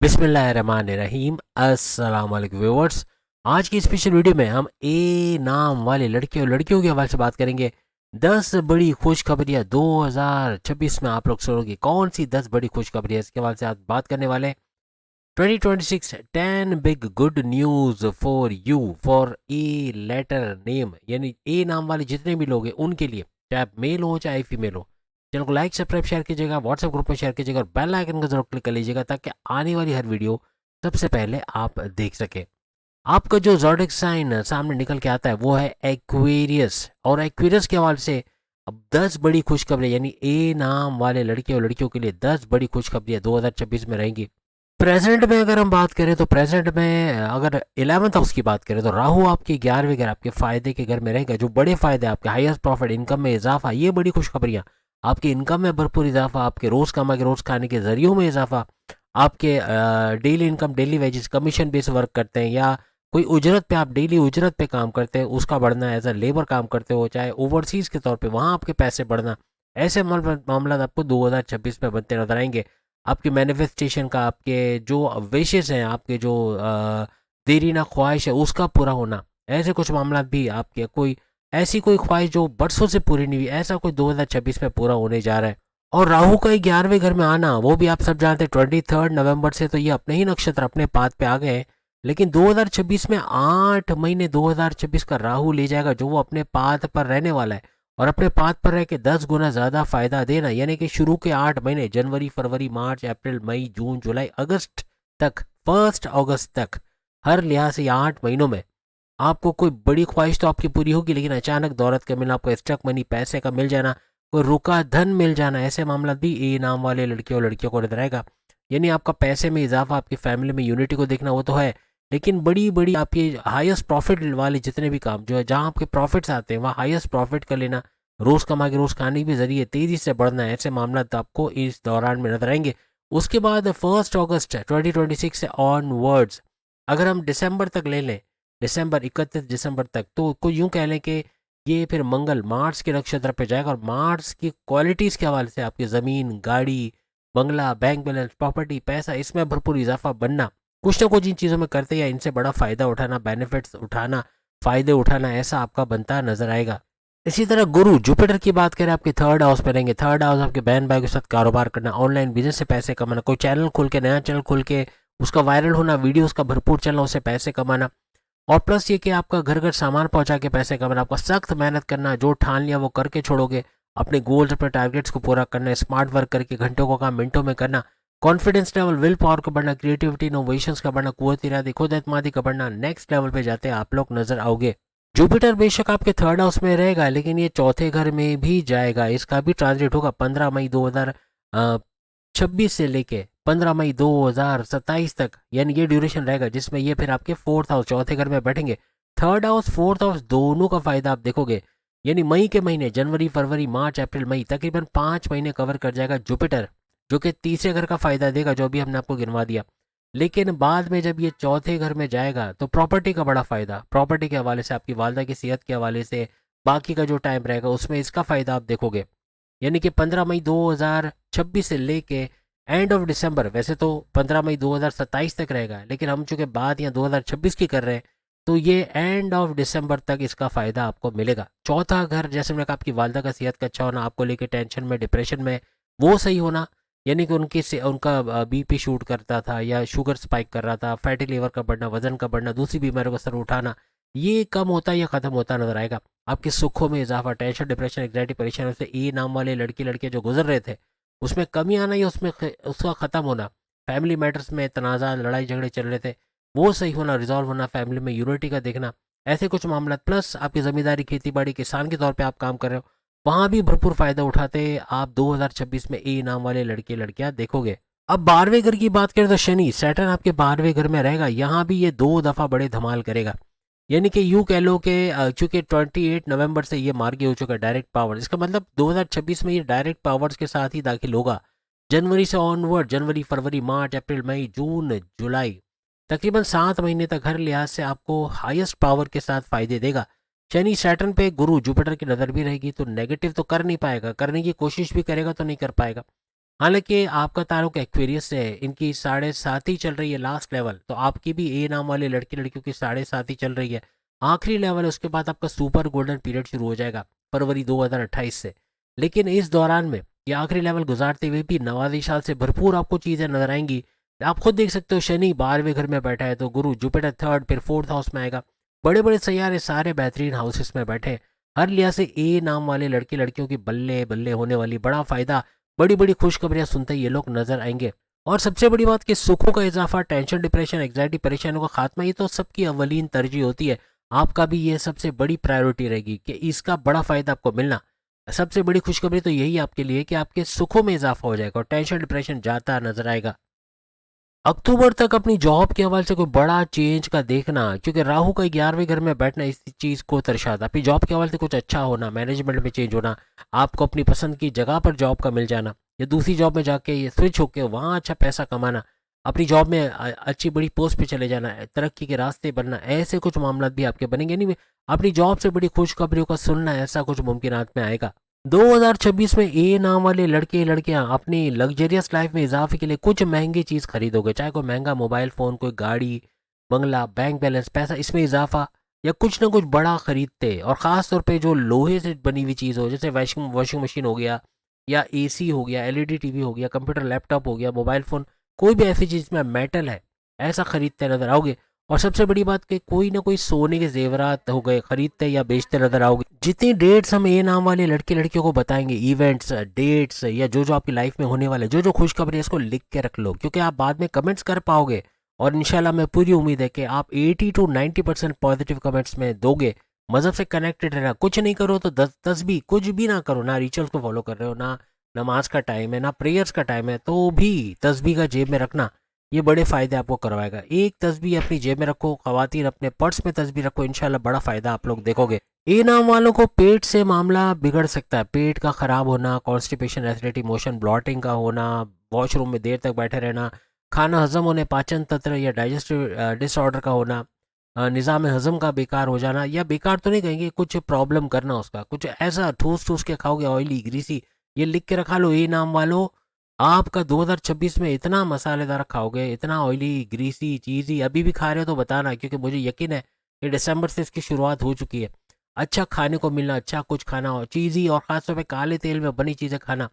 बिस्मिल्लाहिर्रहमानिर्रहीम। अस्सलाम वालेकुम व्यूअर्स। आज की स्पेशल वीडियो में हम ए नाम वाले लड़के और लड़कियों के हवाले से बात करेंगे। 10 बड़ी खुशखबरियां 2026 में आप लोग सुनोगे। कौन सी 10 बड़ी खुशखबरियां, इसके हवाले से आज बात करने वाले हैं। 2026 10 big good news for you for A letter name, यानी ए नाम वाले जितने भी लोग हैं उनके लिए, चाहे आप मेल हो चाहे फीमेल हो। चैनल को लाइक सब्सक्राइब शेयर कीजिएगा, व्हाट्सएप ग्रुप में शेयर कीजिएगा और बेल आइकन को जरूर क्लिक कर लीजिएगा ताकि आने वाली हर वीडियो सबसे पहले आप देख सके। आपका जो ज़ोडिक साइन सामने निकल के आता है वो है एक्वेरियस, और एक्वेरियस के हवाले से अब 10 बड़ी खुशखबरियां, यानी ए नाम वाले लड़के और लड़कियों के लिए 10 बड़ी खुशखबरियां 2026 में रहेंगी। प्रेजेंट में अगर हम बात करें तो प्रेजेंट में अगर 11th हाउस की बात करें तो राहु आपके 11वें घर, आपके फायदे के घर में रहेगा। जो बड़े फायदे, आपके हाईएस्ट प्रॉफिट, इनकम में इजाफा, ये बड़ी खुशखबरियां। आपकी इनकम में भरपूर इजाफा, आपके रोज कमा के रोज खाने के जरियों में इजाफा, आपके daily income, daily wages, commission base work करते हैं या कोई उजरत पे, आप डेली उजरत पे काम करते हैं, उसका बढ़ना, एज अ लेबर काम करते हो, चाहे ओवरसीज के तौर पे वहाँ आपके पैसे बढ़ना, ऐसे मामला आपको 2026 में बनते नजर आएंगे। आपके मैनिफेस्टेशन का, आपके जो विशेष हैं, आपके जो देरी ना ख्वाहिश है उसका पूरा होना, ऐसे कुछ मामला भी आपके, कोई ऐसी कोई ख्वाहिश जो बरसों से पूरी नहीं हुई, ऐसा कोई 2026 में पूरा होने जा रहा है। और राहु का 11वें घर में आना, वो भी आप सब जानते हैं 23 नवंबर से तो ये अपने ही नक्षत्र, अपने पाद पे आ गए हैं। लेकिन 2026 में 8 महीने 2026 का राहु ले जाएगा, जो वो अपने पाद पर रहने वाला है। और अपने पाद पर रह के 10 गुना ज्यादा फायदा देना, यानी कि शुरू के 8 महीने, जनवरी फरवरी मार्च अप्रैल मई जून जुलाई अगस्त तक, 1 अगस्त तक, हर लिहाज से 8 महीनों में आपको कोई बड़ी ख्वाहिश तो आपकी पूरी होगी, लेकिन अचानक दौलत का मिलना, आपको स्टक मनी, पैसे का मिल जाना, कोई रुका धन मिल जाना, ऐसे मामला भी ए नाम वाले लड़के और लड़कियों को नजर आएगा। यानी आपका पैसे में इजाफा, आपकी फैमिली में यूनिटी को देखना, वो तो है, लेकिन बड़ी बड़ी आपकी हाईएस्ट प्रॉफिट वाले जितने भी काम जो है, जहाँ आपके प्रॉफिट्स आते हैं वहाँ हाईएस्ट प्रॉफिट कर लेना, रोज कमा के रोज खाने के जरिए तेजी से बढ़ना है, ऐसे मामला तो आपको इस दौरान में नजर आएंगे। उसके बाद 1 अगस्त 2026 से ऑनवर्ड्स, अगर हम दिसंबर तक ले लें, दिसंबर 31 दिसंबर तक, तो कोई यूं कह लें कि ये फिर मंगल मार्स के नक्षत्र पे जाएगा और मार्स की क्वालिटीज़ के हवाले से आपकी ज़मीन, गाड़ी, बंगला, बैंक बैलेंस, प्रॉपर्टी, पैसा, इसमें भरपूर इजाफा बनना, कुछ ना कुछ इन चीज़ों में करते या इनसे बड़ा फ़ायदा उठाना, बेनिफिट्स उठाना, फ़ायदे उठाना, ऐसा आपका बनता नजर आएगा। इसी तरह गुरु जुपिटर की बात करें, आपके 3rd हाउस में रहेंगे। 3rd हाउस आपके बहन भाई के साथ कारोबार करना, ऑनलाइन बिजनेस से पैसे कमाना, कोई चैनल खोल के, नया चैनल खोल के उसका वायरल होना, वीडियोस का भरपूर चलना, उससे पैसे कमाना। और प्लस ये कि आपका घर घर सामान पहुंचा के पैसे कमाना, आपका सख्त मेहनत करना, जो ठान लिया वो करके छोड़ोगे, अपने गोल्स, अपने टारगेट्स को पूरा करना, स्मार्ट वर्क करके घंटों का काम मिनटों में करना, कॉन्फिडेंस लेवल, विल पावर का बढ़ना, क्रिएटिविटी, इनोवेशंस का बढ़ना, कुव्वत इरादे, खुद एतमादी का बढ़ना, नेक्स्ट लेवल पे जाते हैं आप लोग नजर आओगे। जुपिटर बेशक आपके 3rd हाउस में रहेगा, लेकिन ये चौथे घर में भी जाएगा, इसका भी ट्रांजिट होगा 15 मई 2026 से लेके 15 मई 2027 तक, यानी ये ड्यूरेशन रहेगा जिसमें ये फिर आपके 4th हाउस, चौथे घर में बैठेंगे। 3rd हाउस 4th हाउस दोनों का फायदा आप देखोगे, यानी मई के महीने, जनवरी फरवरी मार्च अप्रैल मई, तकरीबन 5 महीने कवर कर जाएगा जुपिटर, जो कि तीसरे घर का फायदा देगा, जो भी हमने आपको गिनवा दिया। लेकिन बाद में जब ये चौथे घर में जाएगा तो प्रॉपर्टी का बड़ा फायदा, प्रॉपर्टी के हवाले से, आपकी वालदा की सेहत के हवाले से, बाकी का जो टाइम रहेगा उसमें इसका फायदा आप देखोगे। यानी कि 15 मई 2026 से लेके एंड ऑफ दिसंबर, वैसे तो 15 मई 2027 तक रहेगा, लेकिन हम चूंकि बात यहाँ 2026 की कर रहे हैं, तो ये एंड ऑफ दिसंबर तक इसका फायदा आपको मिलेगा। चौथा घर, जैसे मैंने कहा, आपकी वालदा का सेहत का अच्छा होना, आपको लेके टेंशन में, डिप्रेशन में, वो सही होना, यानी कि उनकी से उनका बीपी शूट करता था या शुगर स्पाइक कर रहा था, फैटी लीवर का बढ़ना, वजन का बढ़ना, दूसरी बीमारियों का सर उठाना, ये कम होता या खत्म होता नजर आएगा। आपके सुखों में इजाफा, टेंशन, डिप्रेशन, एग्जाइटी, परेशानी से ए नाम वाले लड़के लड़के जो गुजर रहे थे उसमें कमी आना या उसमें उसका ख़त्म होना, फैमिली मैटर्स में तनाज़ा, लड़ाई झगड़े चल रहे थे, वो सही होना, रिजॉल्व होना, फैमिली में यूनिटी का देखना, ऐसे कुछ मामला। प्लस आपकी ज़मींदारी, खेती बाड़ी, किसान के तौर पे आप काम कर रहे हो, वहाँ भी भरपूर फ़ायदा उठाते आप 2026 में ए नाम वाले लड़के लड़कियाँ देखोगे। अब 12वें घर की बात करें तो शनि, सैटर्न आपके 12वें घर में रहेगा, यहाँ भी ये 2 दफ़ा बड़े धमाल करेगा। यानी कि यूँ कह लो कि चूंकि 28 नवंबर से ये मार्गी हो चुका है डायरेक्ट पावर, इसका मतलब 2026 में ये डायरेक्ट पावर्स के साथ ही दाखिल होगा। जनवरी से ऑनवर्ड, जनवरी फरवरी मार्च अप्रैल मई जून जुलाई, तकरीबन 7 महीने तक हर लिहाज से आपको हाईएस्ट पावर के साथ फायदे देगा। शनि सैटर्न पे, गुरु जुपिटर की नज़र भी रहेगी, तो नेगेटिव तो कर नहीं पाएगा, करने की कोशिश भी करेगा तो नहीं कर पाएगा। हालांकि आपका ताल्लुक एक्वेरियस से है, इनकी 7.5 ही चल रही है लास्ट लेवल, तो आपकी भी ए नाम वाले लड़के लड़कियों की 7.5 ही चल रही है। आखिरी लेवल है, उसके बाद आपका सुपर गोल्डन पीरियड शुरू हो जाएगा फरवरी 2028 से। लेकिन इस दौरान में ये आखिरी लेवल गुजारते हुए भी नवादिशात से भरपूर आपको चीज़ें नजर आएंगी। आप खुद देख सकते हो, शनि 12वें घर में बैठा है तो गुरु जुपिटर थर्ड फिर फोर्थ हाउस में आएगा। बड़े बड़े सैयारे सारे बेहतरीन हाउसेस में बैठे हैं। हर लिहाज से ए नाम वाले लड़के लड़कियों की बल्ले बल्ले होने वाली बड़ा फायदा, बड़ी बड़ी खुशखबरियां सुनते ही ये लोग नजर आएंगे। और सबसे बड़ी बात कि सुखों का इजाफा, टेंशन डिप्रेशन एग्जाइटी परेशानियों का खात्मा, ये तो सबकी अवलीन तरजीह होती है। आपका भी ये सबसे बड़ी प्रायोरिटी रहेगी कि इसका बड़ा फायदा आपको मिलना। सबसे बड़ी खुशखबरी तो यही आपके लिए कि आपके सुखों में इजाफा हो जाएगा और टेंशन डिप्रेशन जाता नजर आएगा। अक्टूबर तक अपनी जॉब के हवाले से कोई बड़ा चेंज का देखना, क्योंकि राहु का 11वें घर में बैठना इस चीज़ को दर्शाता, अपनी जॉब के हवाले से कुछ अच्छा होना, मैनेजमेंट में चेंज होना, आपको अपनी पसंद की जगह पर जॉब का मिल जाना, या दूसरी जॉब में जाके ये स्विच होकर वहाँ अच्छा पैसा कमाना, अपनी जॉब में अच्छी बड़ी पोस्ट पे चले जाना, तरक्की के रास्ते बनना, ऐसे कुछ मामला भी आपके बनेंगे। नहीं, अपनी जॉब से बड़ी खुशखबरियों का सुनना, ऐसा कुछ मुमकिनात में आएगा। 2026 में ए नाम वाले लड़के लड़कियां अपनी लग्जरियस लाइफ में इजाफे के लिए कुछ महंगी चीज़ खरीदोगे, चाहे कोई महंगा मोबाइल फ़ोन, कोई गाड़ी, बंगला, बैंक बैलेंस, पैसा, इसमें इजाफा, या कुछ ना कुछ बड़ा खरीदते। और ख़ास तौर पे जो लोहे से बनी हुई चीज़ हो, जैसे वॉशिंग मशीन हो गया, या एसी हो गया, एलईडी टीवी हो गया, कंप्यूटर लैपटॉप हो गया, मोबाइल फ़ोन, कोई भी ऐसी चीज़ में मेटल है, ऐसा खरीदते नजर आओगे। और सबसे बड़ी बात कि कोई ना कोई सोने के जेवरात हो गए खरीदते या बेचते नजर आओगे। जितनी डेट्स हम ये नाम वाले लड़के लड़कियों को बताएंगे, इवेंट्स, डेट्स, या जो जो आपकी लाइफ में होने वाले जो जो खुशखबरी है, इसको लिख के रख लो, क्योंकि आप बाद में कमेंट्स कर पाओगे। और इंशाल्लाह मैं पूरी उम्मीद है कि आप 80 to 90% पॉजिटिव कमेंट्स में दोगे। मज़हब से कनेक्टेड रहना, कुछ नहीं करो तो दस भी कुछ भी ना करो, ना रिचुअल्स को फॉलो कर रहे हो, ना नमाज का टाइम है, ना प्रेयर्स का टाइम है, तो भी तस्बीह का जेब में रखना, ये बड़े फ़ायदे आपको करवाएगा। एक तस्बीह अपनी जेब में रखो, ख़वातीन अपने पर्स में तस्बीह रखो, इंशाल्लाह बड़ा फ़ायदा आप लोग देखोगे। ए नाम वालों को पेट से मामला बिगड़ सकता है, पेट का ख़राब होना, कॉन्स्टिपेशन, एसिडिटी, मोशन ब्लॉटिंग का होना, वॉशरूम में देर तक बैठे रहना, खाना हजम होने, पाचन तंत्र या डाइजेस्टिव डिसऑर्डर का होना, निज़ाम हजम का बेकार हो जाना, या बेकार तो नहीं कहेंगे, कुछ प्रॉब्लम करना उसका, कुछ ऐसा ठूस ठूस के खाओगे ऑयली ग्रीसी, ये लिख के रखा लो ए नाम वालों। आपका 2026 में इतना मसालेदार खाओगे, इतना ऑयली ग्रीसी चीज़ी, अभी भी खा रहे हो तो बताना, क्योंकि मुझे यकीन है कि दिसंबर से इसकी शुरुआत हो चुकी है। अच्छा खाने को मिलना, अच्छा कुछ खाना हो, चीज़ी और ख़ासतौर पे काले तेल में बनी चीज़ें खाना,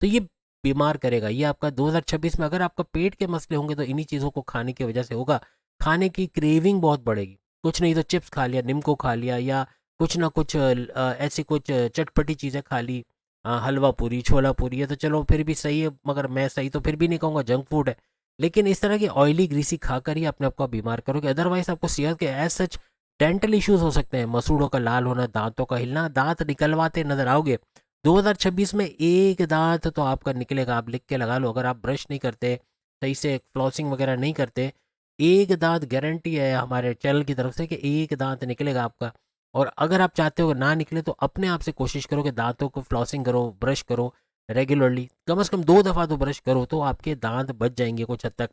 तो ये बीमार करेगा। ये आपका 2026 में अगर आपका पेट के मसले होंगे तो इन्हीं चीज़ों को खाने की वजह से होगा। खाने की क्रेविंग बहुत बढ़ेगी, कुछ नहीं तो चिप्स खा लिया, निम्को खा लिया, या कुछ ना कुछ ऐसी कुछ चटपटी चीज़ें खा ली, हलवा पूरी, छोला पूरी, ये तो चलो फिर भी सही है, मगर मैं सही तो फिर भी नहीं कहूँगा, जंक फूड है। लेकिन इस तरह की ऑयली ग्रीसी खाकर ही अपने आप को बीमार करोगे, अदरवाइज आपको सेहत के एज सच डेंटल इश्यूज हो सकते हैं, मसूड़ों का लाल होना, दांतों का हिलना, दांत निकलवाते नजर आओगे। 2026 में एक दांत तो आपका निकलेगा, आप लिख के लगा लो, अगर आप ब्रश नहीं करते, सही से फ्लॉसिंग वगैरह नहीं करते, एक दांत गारंटी है हमारे चैनल की तरफ से कि एक दांत निकलेगा आपका। और अगर आप चाहते हो ना निकले तो अपने आप से कोशिश करो कि दांतों को फ्लॉसिंग करो, ब्रश करो रेगुलरली, कम से कम 2 दफ़ा तो ब्रश करो, तो आपके दांत बच जाएंगे कुछ हद तक।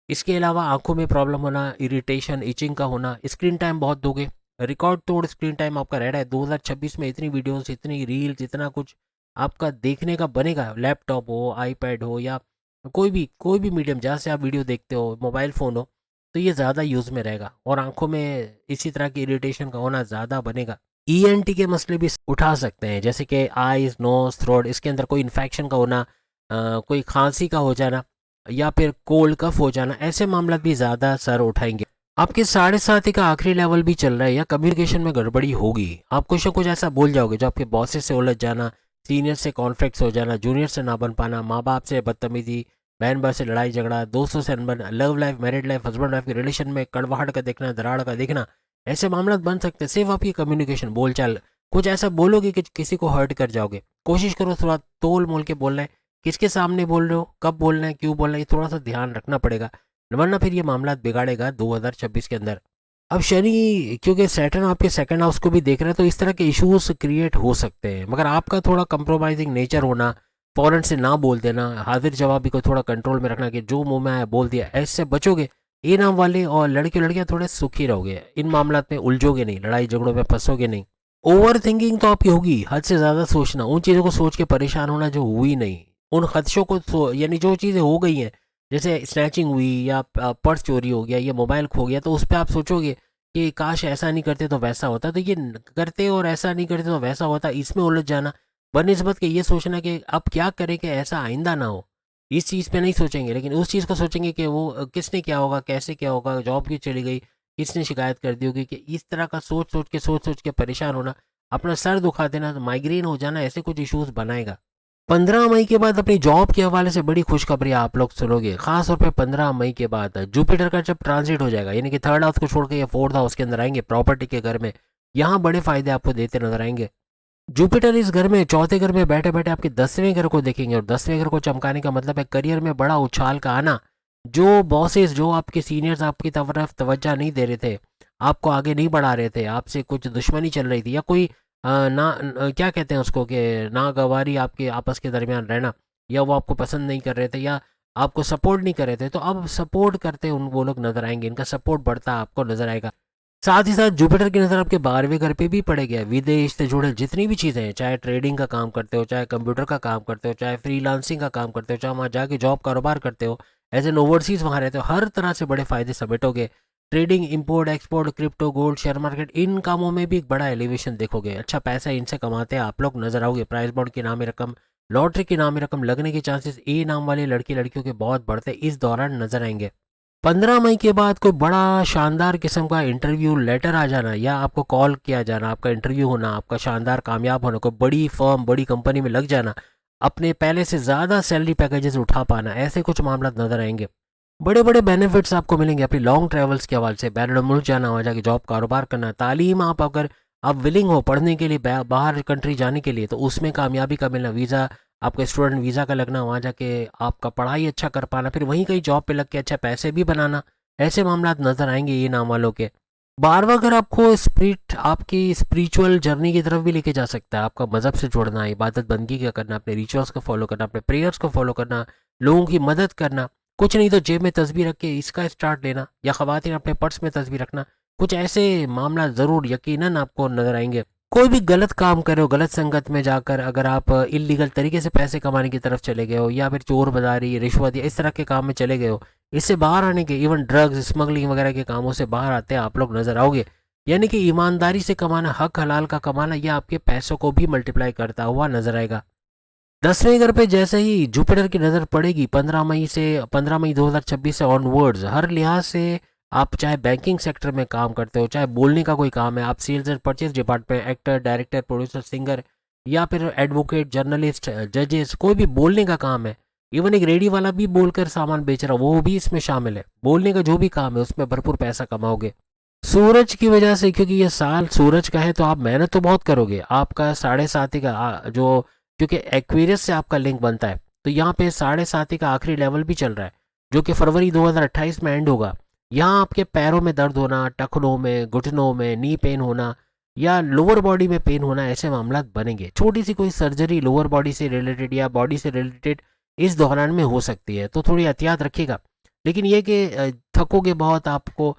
इसके अलावा आंखों में प्रॉब्लम होना, इरिटेशन, इचिंग का होना, स्क्रीन टाइम बहुत दोगे, रिकॉर्ड तोड़ स्क्रीन टाइम आपका रह रहा है 2026 में, इतनी वीडियोस, इतनी रील्स, इतना कुछ आपका देखने का बनेगा, लैपटॉप हो, आईपैड हो, या कोई भी मीडियम जहाँ से आप वीडियो देखते हो, मोबाइल फ़ोन हो, तो ये ज़्यादा यूज़ में रहेगा और आंखों में इसी तरह की इरिटेशन का होना ज़्यादा बनेगा। ईएनटी के मसले भी उठा सकते हैं, जैसे कि आइज़, नोज, थ्रोट, इसके अंदर कोई इन्फेक्शन का होना, कोई खांसी का हो जाना, या फिर कोल्ड कफ हो जाना, ऐसे मामला भी ज़्यादा सर उठाएंगे। आपके 7.5 का आखिरी लेवल भी चल रहा है, या कम्युनिकेशन में गड़बड़ी होगी, आप कुछ ना कुछ ऐसा बोल जाओगे जो आपके बॉसेस से उलझ जाना, सीनियर से कॉन्फ्लिक्ट्स हो जाना, जूनियर से ना बन पाना, माँ बाप से बदतमीजी, बहन भाई से लड़ाई झगड़ा, दोस्तों से अनबन, love life, married life, husband wife के रिलेशन में कड़वाहट का देखना, दराड़ का देखना, ऐसे मामला बन सकते हैं। सिर्फ आपकी कम्युनिकेशन, बोलचाल, कुछ ऐसा बोलोगे कि किसी को हर्ट कर जाओगे। कोशिश करो थोड़ा तोल मोल के बोलना है, किसके सामने बोल रहे हो, कब बोलना है, क्यों बोलना है, ये थोड़ा सा ध्यान रखना पड़ेगा, वरना फिर ये मामला बिगाड़ेगा 2026 के अंदर। अब शनि, क्योंकि सैटर्न आपके सेकंड हाउस को भी देख रहे हैं, तो इस तरह के इश्यूज क्रिएट हो सकते हैं, मगर आपका थोड़ा कंप्रोमाइजिंग नेचर होना, फौरन से ना बोल देना, हाजिर जवाबी को थोड़ा कंट्रोल में रखना, कि जो मुंह में आया बोल दिया, ऐसे बचोगे। ए नाम वाले और लड़के लड़कियां थोड़े सुखी रहोगे, इन मामला में उलझोगे नहीं, लड़ाई झगड़ों में फंसोगे नहीं। ओवर थिंकिंग तो आपकी होगी, हद से ज़्यादा सोचना, उन चीज़ों को सोच के परेशान होना जो हुई नहीं, उन खदशों को यानी जो चीज़ें हो गई हैं, जैसे स्नैचिंग हुई या पर्स चोरी हो गया या मोबाइल खो गया, तो उस पे आप सोचोगे कि काश ऐसा नहीं करते तो वैसा होता, तो ये करते और ऐसा नहीं करते तो वैसा होता, इसमें उलझ जाना बनिस्बत के ये सोचना कि अब क्या करें कि ऐसा आइंदा ना हो, इस चीज़ पे नहीं सोचेंगे, लेकिन उस चीज़ को सोचेंगे कि वो किसने क्या होगा, कैसे क्या होगा, जॉब क्यों चली गई, किसने शिकायत कर दी होगी, कि इस तरह का सोच सोच के परेशान होना, अपना सर दुखा देना, माइग्रेन हो जाना, ऐसे कुछ इश्यूज बनाएगा। 15 मई के बाद अपनी जॉब के हवाले से बड़ी खुशखबरी आप लोग सुनोगे, खास तौर पे 15 मई के बाद जुपिटर का जब ट्रांजिट हो जाएगा, यानी कि थर्ड हाउस को छोड़ के ये फोर्थ हाउस के अंदर आएंगे, प्रॉपर्टी के घर में, यहाँ बड़े फायदे आपको देते नजर आएंगे। जुपिटर इस घर में, चौथे घर में बैठे बैठे आपके 10वें घर को देखेंगे, और 10वें घर को चमकाने का मतलब है करियर में बड़ा उछाल का आना। जो बॉसेस, जो आपके सीनियर्स आपकी तरफ तवज्जो नहीं दे रहे थे, आपको आगे नहीं बढ़ा रहे थे, आपसे कुछ दुश्मनी चल रही थी, या कोई क्या कहते हैं उसको, कि नागवारी आपके आपस के दरमियान रहना, या वो आपको पसंद नहीं कर रहे थे, या आपको सपोर्ट नहीं कर रहे थे, तो अब सपोर्ट करते उन वो लोग नजर आएंगे, इनका सपोर्ट बढ़ता आपको नजर आएगा। साथ ही साथ जुपिटर की नज़र आपके 12वें घर पे भी पड़ेगा। विदेश से जुड़े जितनी भी चीज़ें हैं, चाहे ट्रेडिंग का काम करते हो, चाहे कंप्यूटर का काम करते हो, चाहे फ्रीलांसिंग का काम करते हो, चाहे वहाँ जाके जॉब कारोबार करते हो, एज एन ओवरसीज़ वहाँ रहते हो, हर तरह से बड़े फ़ायदे समेटोगे। Trading, import export, crypto, gold, share market, इन कामों में भी एक बड़ा एलिवेशन देखोगे। अच्छा पैसा इनसे कमाते हैं आप लोग नजर आओगे। प्राइस बॉन्ड की नामी रकम, लॉटरी की नामी रकम लगने के चांसेस ए नाम वाले लड़की लड़कियों के बहुत बढ़ते इस दौरान नजर आएंगे। 15 मई के बाद कोई बड़ा शानदार किस्म का इंटरव्यू लेटर आ जाना, या आपको कॉल किया जाना, आपका इंटरव्यू होना, आपका शानदार कामयाब होना, कोई बड़ी फर्म, बड़ी कंपनी में लग जाना, अपने पहले से ज़्यादा सैलरी पैकेजेस उठा पाना, ऐसे कुछ मामला नजर आएंगे। बड़े बड़े बेनिफिट्स आपको मिलेंगे अपनी लॉन्ग ट्रैवल्स के हवाले से, बैरून मुल्क जाना, वहाँ जाके जॉब कारोबार करना, तालीम, आप अगर आप विलिंग हो पढ़ने के लिए बाहर कंट्री जाने के लिए, तो उसमें कामयाबी का मिलना, वीज़ा, आपका स्टूडेंट वीज़ा का लगना, वहाँ जाके आपका पढ़ाई अच्छा कर पाना, फिर वहीं कहीं जॉब पे लग के अच्छा पैसे भी बनाना, ऐसे मामला नजर आएंगे ये नाम वालों के। 12वां घर आपको स्पिरिट, आपकी स्पिरिचुअल जर्नी की तरफ भी लेके जा सकता है, आपका मजहब से जुड़ना, इबादत बंदगी का करना, अपने रिचुअल्स को फॉलो करना, अपने प्रेयर्स को फॉलो करना, लोगों की मदद करना, कुछ नहीं तो जेब में तस्वीर रख के इसका स्टार्ट लेना, या खवातीन अपने पर्स में तस्वीर रखना, कुछ ऐसे मामला ज़रूर यकीनन आपको नजर आएंगे। कोई भी गलत काम करे हो, गलत संगत में जाकर अगर आप इलीगल तरीके से पैसे कमाने की तरफ चले गए हो, या फिर चोर बाजारी, रिश्वत या इस तरह के काम में चले गए हो, इससे बाहर आने के, इवन ड्रग्स स्मगलिंग वगैरह के कामों से बाहर आते हैं आप लोग नजर आओगे। यानी कि ईमानदारी से कमाना, हक हलाल का कमाना, यह आपके पैसों को भी मल्टीप्लाई करता हुआ नजर आएगा। 10वें घर पे जैसे ही जुपिटर की नज़र पड़ेगी 15 मई 2026 से ऑनवर्ड्स, हर लिहाज से आप चाहे बैंकिंग सेक्टर में काम करते हो, चाहे बोलने का कोई काम है, आप sales and purchase department, actor, director, producer, singer, या फिर एडवोकेट, जर्नलिस्ट, जजेस, कोई भी बोलने का काम है, इवन एक रेडी वाला भी बोलकर सामान बेच रहा, वो भी इसमें शामिल है। बोलने का जो भी काम है उसमें भरपूर पैसा कमाओगे। सूरज की वजह से, क्योंकि ये साल सूरज का है, तो आप मेहनत तो बहुत करोगे। आपका 7.5 का जो, क्योंकि एक्वेरियस से आपका लिंक बनता है, तो यहाँ पे 7.5 का आखिरी लेवल भी चल रहा है, जो कि फरवरी 2028 में एंड होगा। यहाँ आपके पैरों में दर्द होना, टखनों में, घुटनों में नी पेन होना, या लोअर बॉडी में पेन होना, ऐसे मामला बनेंगे। छोटी सी कोई सर्जरी लोअर बॉडी से रिलेटेड या बॉडी से रिलेटेड इस दौरान में हो सकती है, तो थोड़ी एहतियात रखिएगा। लेकिन ये कि थकोगे बहुत, आपको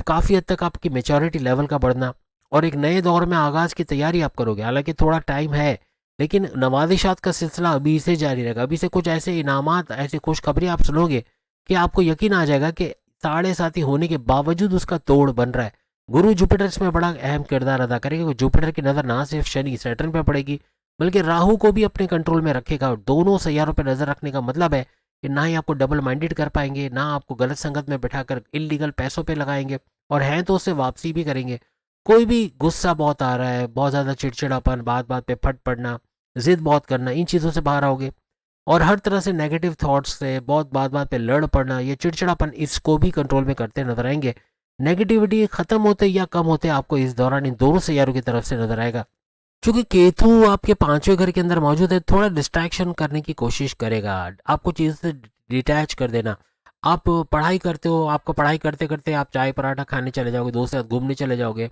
काफ़ी हद तक आपकी मेच्योरिटी लेवल का बढ़ना, और एक नए दौर में आगाज़ की तैयारी आप करोगे। हालांकि थोड़ा टाइम है, लेकिन नवादिशात का सिलसिला अभी से जारी रहेगा। अभी से कुछ ऐसे इनामात, ऐसी खुशखबरी आप सुनोगे कि आपको यकीन आ जाएगा कि 7.5 होने के बावजूद उसका तोड़ बन रहा है। गुरु जुपिटर इसमें बड़ा अहम किरदार अदा करेगा। जुपिटर की नज़र ना सिर्फ शनि सैटर्न पे पड़ेगी, बल्कि राहु को भी अपने कंट्रोल में रखेगा। दोनों सैयारों पर नज़र रखने का मतलब है कि ना ही आपको डबल माइंडेड कर पाएंगे, ना आपको गलत संगत में बिठाकर इलीगल पैसों पे लगाएंगे, और हैं तो उससे वापसी भी करेंगे। कोई भी गुस्सा बहुत आ रहा है, बहुत ज़्यादा चिड़चिड़ापन, बात बात पे फट पड़ना, जिद बहुत करना, इन चीज़ों से बाहर आओगे। और हर तरह से नेगेटिव थॉट्स से, बहुत बात बात पे लड़ पड़ना, ये चिड़चिड़ापन, इसको भी कंट्रोल में करते नजर आएंगे। नेगेटिविटी खत्म होते या कम होते आपको इस दौरान इन दोनों सैयारों की तरफ से नजर आएगा। क्योंकि केतु आपके 5वें घर के अंदर मौजूद है, थोड़ा डिस्ट्रैक्शन करने की कोशिश करेगा, आपको चीज़ से डिटैच कर देना। आप पढ़ाई करते हो, आपको पढ़ाई करते करते आप चाय पराठा खाने चले जाओगे, दोस्त के साथ घूमने चले जाओगे,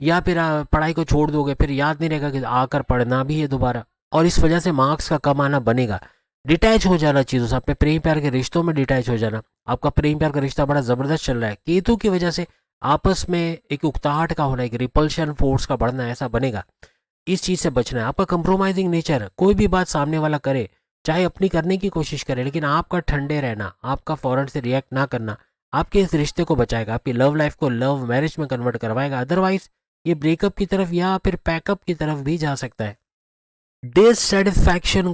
या फिर पढ़ाई को छोड़ दोगे, फिर याद नहीं रहेगा कि आकर पढ़ना भी है दोबारा, और इस वजह से मार्क्स का कम आना बनेगा। डिटैच हो जाना चीज़ों से, अपने प्रेम प्यार के रिश्तों में डिटैच हो जाना। आपका प्रेम प्यार का रिश्ता बड़ा ज़बरदस्त चल रहा है, केतु की वजह से आपस में एक उकताहट का होना, एक रिपल्शन फोर्स का बढ़ना, ऐसा बनेगा। इस चीज़ से बचना है। आपका कंप्रोमाइजिंग नेचर, कोई भी बात सामने वाला करे, चाहे अपनी करने की कोशिश करे, लेकिन आपका ठंडे रहना, आपका फ़ौरन से रिएक्ट ना करना आपके इस रिश्ते को बचाएगा, आपकी लव लाइफ को लव मैरिज में कन्वर्ट करवाएगा। अदरवाइज ये ब्रेकअप की तरफ या फिर पैकअप की तरफ भी जा सकता है। डिससेटिस्फैक्शन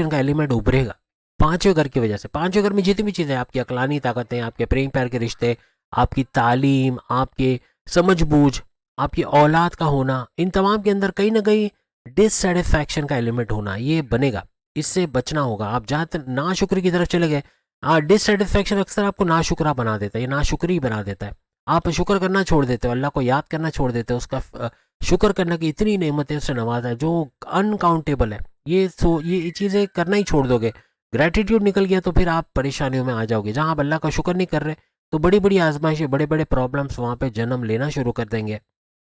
का एलिमेंट उभरेगा पांचवें घर की वजह से। पांचवें घर में जितनी भी चीज़ें, आपकी अकलानी ताकतें, आपके प्रेम प्यार के रिश्ते, आपकी तालीम, आपके समझबूझ, आपकी औलाद का होना, इन तमाम के अंदर कहीं ना कहीं डिससेटिस्फैक्शन का एलिमेंट होना ये बनेगा। इससे बचना होगा। आप जहाँ तक नाशुक्री की तरफ चले गए, डिससेटिस्फैक्शन अक्सर आपको नाशुक्रा बना देता है, ये नाशुक्री बना देता है। आप शुक्र करना छोड़ देते हो, अल्लाह को याद करना छोड़ देते हो, उसका शुक्र करने की इतनी नेमतें उससे नवाजा है जो अनकाउंटेबल है। ये चीज़ें करना ही छोड़ दोगे, ग्रैटिट्यूड निकल गया तो फिर आप परेशानियों में आ जाओगे। जहाँ आप अल्लाह का शुक्र नहीं कर रहे तो बड़ी बड़ी आजमाइशें, बड़े बड़े प्रॉब्लम्स वहाँ पे जन्म लेना शुरू कर देंगे।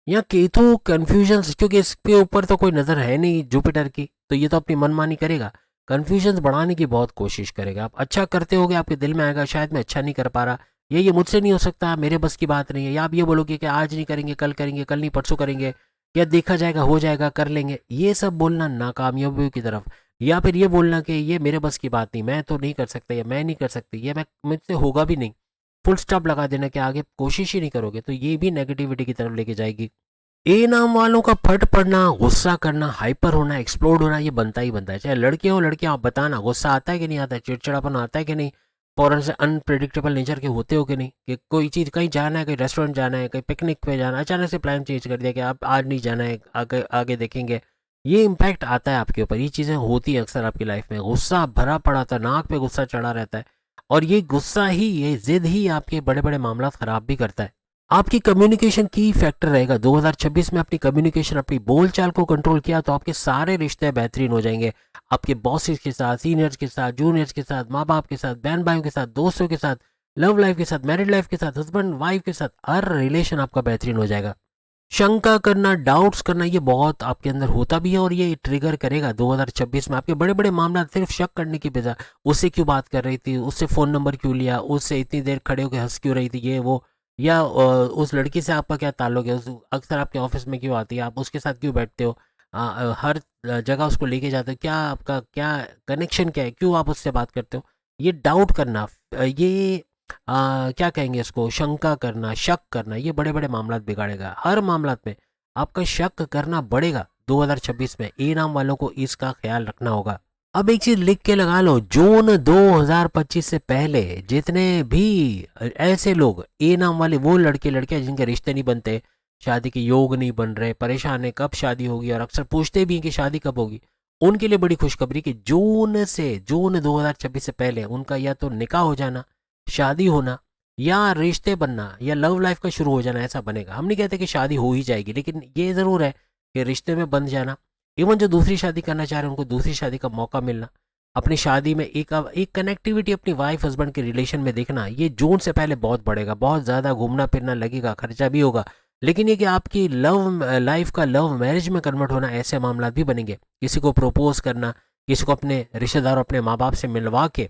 या केतु कन्फ्यूजन, क्योंकि इसके ऊपर तो कोई नज़र है नहीं जुपिटर की, तो ये तो अपनी मनमानी करेगा, कन्फ्यूजन बढ़ाने की बहुत कोशिश करेगा। आप अच्छा करते होगे, आपके दिल में आएगा शायद मैं अच्छा नहीं कर पा रहा, ये मुझसे नहीं हो सकता, मेरे बस की बात नहीं है। या आप ये बोलोगे कि आज नहीं करेंगे, कल नहीं परसों करेंगे, या देखा जाएगा, हो जाएगा, कर लेंगे। ये सब बोलना नाकामयाबियों की तरफ। या फिर ये बोलना कि ये मेरे बस की बात नहीं, मैं तो नहीं कर सकता, या मैं नहीं कर सकती, ये मैं मुझसे होगा भी नहीं, फुल स्टॉप लगा देना कि आगे कोशिश ही नहीं करोगे, तो ये भी नेगेटिविटी की तरफ लेके जाएगी। ए नाम वालों का फट पड़ना, गुस्सा करना, हाइपर होना, एक्सप्लोड होना, ये बनता ही बनता है। चाहे लड़के हो लड़कियां, आप बताना गुस्सा आता है कि नहीं आता है, चिड़चिड़ापन आता है कि नहीं, फौरन से अनप्रिडिक्टेबल नेचर के होते हो कि नहीं, कि कोई चीज़ कहीं जाना है, कहीं रेस्टोरेंट जाना है, कहीं पिकनिक पे जाना है, अचानक से प्लान चेंज कर दिया कि आप आज नहीं जाना है, आगे आगे देखेंगे। ये इम्पैक्ट आता है आपके ऊपर, ये चीज़ें होती हैं अक्सर आपकी लाइफ में। गुस्सा भरा पड़ा था, नाक पे गुस्सा चढ़ा रहता है, और ये गुस्सा ही, ये जिद ही आपके बड़े बड़े मामला ख़राब भी करता है। आपकी कम्युनिकेशन की फैक्टर रहेगा। 2026 में अपनी कम्युनिकेशन, अपनी बोलचाल को कंट्रोल किया तो आपके सारे रिश्ते बेहतरीन हो जाएंगे। आपके बॉसेस के साथ, सीनियर्स के साथ, जूनियर्स के साथ, माँ बाप के साथ, बहन भाइयों के साथ, दोस्तों के साथ, लव लाइफ के साथ, मैरिड लाइफ के साथ, हस्बैंड वाइफ के साथ, हर रिलेशन आपका बेहतरीन हो जाएगा। शंका करना, डाउट्स करना, ये बहुत आपके अंदर होता भी है, और ये ट्रिगर करेगा 2026 में आपके बड़े बड़े मामला। सिर्फ शक करने की बजाय उससे क्यों बात कर रही थी, उससे फ़ोन नंबर क्यों लिया, उससे इतनी देर खड़े होकर हंस क्यों रही थी, ये वो, या उस लड़की से आपका क्या ताल्लुक है, उस अक्सर आपके ऑफिस में क्यों आती है, आप उसके साथ क्यों बैठते हो, हर जगह उसको लेके जाते हो, क्या आपका क्या कनेक्शन क्या है, क्यों आप उससे बात करते हो। ये डाउट करना, ये क्या कहेंगे इसको, शंका करना, शक करना, ये बड़े बड़े मामला बिगाड़ेगा। हर मामला में आपका शक करना बढ़ेगा 2026 में। ए नाम वालों को इसका ख्याल रखना होगा। अब एक चीज लिख के लगा लो, जून 2025 से पहले जितने भी ऐसे लोग, ए नाम वाले, वो लड़के लड़कियां जिनके रिश्ते नहीं बनते, शादी के योग नहीं बन रहे, परेशान है कब शादी होगी, और अक्सर पूछते भी हैं कि शादी कब होगी, उनके लिए बड़ी खुशखबरी कि जून 2026 से पहले उनका या तो निकाह हो जाना, शादी होना, या रिश्ते बनना, या लव लाइफ का शुरू हो जाना, ऐसा बनेगा। हम नहीं कहते कि शादी हो ही जाएगी, लेकिन ये ज़रूर है कि रिश्ते में बंध जाना। इवन जो दूसरी शादी करना चाह रहे हैं उनको दूसरी शादी का मौका मिलना, अपनी शादी में एक कनेक्टिविटी अपनी वाइफ हस्बैंड के रिलेशन में देखना, ये जून से पहले बहुत बढ़ेगा। बहुत ज़्यादा घूमना फिरना लगेगा, खर्चा भी होगा, लेकिन ये कि आपकी लव लाइफ का लव मैरिज में कन्वर्ट होना, ऐसे मामला भी बनेंगे। किसी को प्रपोज करना, किसी को अपने रिश्तेदार, अपने माँ बाप से मिलवा के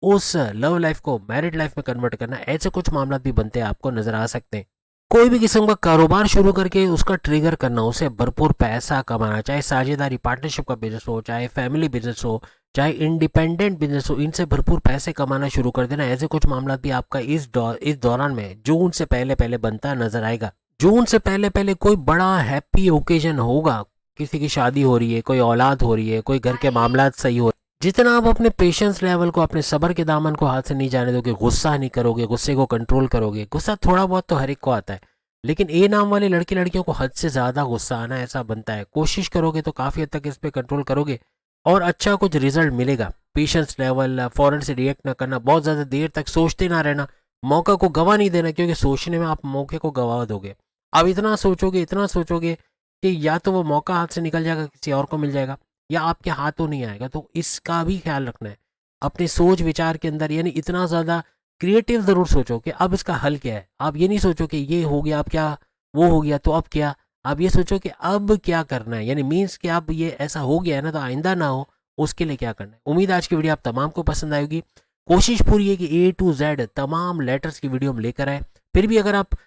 उस लव लाइफ को मैरिड लाइफ में कन्वर्ट करना, ऐसे कुछ मामला भी बनते हैं, आपको नजर आ सकते हैं। कोई भी किस्म का कारोबार शुरू करके उसका ट्रिगर करना, उसे भरपूर पैसा कमाना, चाहे साझेदारी पार्टनरशिप का बिजनेस हो, चाहे फैमिली बिजनेस हो, चाहे इंडिपेंडेंट बिजनेस हो, इनसे भरपूर पैसे कमाना शुरू कर देना, ऐसे कुछ मामला भी आपका इस दौरान में जून से पहले पहले बनता नजर आएगा। जून से पहले पहले कोई बड़ा हैप्पी ओकेजन होगा, किसी की शादी हो रही है, कोई औलाद हो रही है, कोई घर के मामला सही हो। जितना आप अपने पेशेंस लेवल को, अपने सब्र के दामन को हाथ से नहीं जाने दोगे, गुस्सा नहीं करोगे, गुस्से को कंट्रोल करोगे। गुस्सा थोड़ा बहुत तो हर एक को आता है, लेकिन ए नाम वाले लड़के लड़कियों को हद से ज़्यादा गुस्सा आना ऐसा बनता है। कोशिश करोगे तो काफ़ी हद तक इस पर कंट्रोल करोगे और अच्छा कुछ रिजल्ट मिलेगा। पेशेंस लेवल, फ़ौरन से रिएक्ट ना करना, बहुत ज़्यादा देर तक सोचते ना रहना, मौका को गवा नहीं देना, क्योंकि सोचने में आप मौके को गवा दोगे। अब इतना सोचोगे कि या तो वो मौका हाथ से निकल जाएगा, किसी और को मिल जाएगा, या आपके हाथों नहीं आएगा। तो इसका भी ख्याल रखना है अपने सोच विचार के अंदर। यानी इतना ज़्यादा क्रिएटिव ज़रूर सोचो कि अब इसका हल क्या है। आप ये नहीं सोचो कि ये हो गया अब क्या, वो हो गया तो अब क्या। आप ये सोचो कि अब क्या करना है, यानी मीन्स कि अब ये ऐसा हो गया है ना, तो आइंदा ना हो, उसके लिए क्या करना है। उम्मीद आज की वीडियो आप तमाम को पसंद आएगी। कोशिश पूरी है कि A to Z तमाम लेटर्स की वीडियो हम लेकर आए। फिर भी अगर आप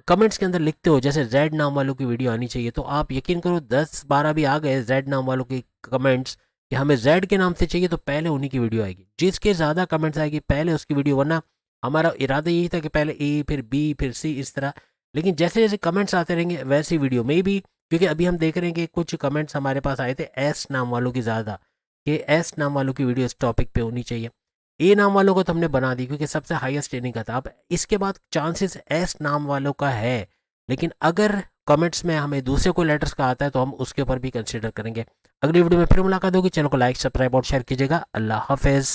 कमेंट्स के अंदर लिखते हो जैसे Z नाम वालों की वीडियो आनी चाहिए, तो आप यकीन करो 10-12 भी आ गए Z नाम वालों के कमेंट्स, कि हमें जेड के नाम से चाहिए तो पहले उन्हीं की वीडियो आएगी, जिसके ज़्यादा कमेंट्स आएगी पहले उसकी वीडियो, वरना हमारा इरादा यही था कि पहले ए फिर बी फिर सी इस तरह। लेकिन जैसे जैसे कमेंट्स आते रहेंगे वैसी वीडियो में भी, क्योंकि अभी हम देख रहे हैं कि कुछ कमेंट्स हमारे पास आए थे एस नाम वालों की ज़्यादा, कि एस नाम वालों की वीडियो इस टॉपिक पे होनी चाहिए। ए नाम वालों को तो हमने बना दी क्योंकि सबसे हाईएस्ट रेटिंग का था। अब इसके बाद चांसेस एस नाम वालों का है, लेकिन अगर कमेंट्स में हमें दूसरे कोई लेटर्स का आता है तो हम उसके ऊपर भी कंसिडर करेंगे। अगली वीडियो में फिर मुलाकात होगी। चैनल को लाइक सब्सक्राइब और शेयर कीजिएगा। अल्लाह हाफिज़।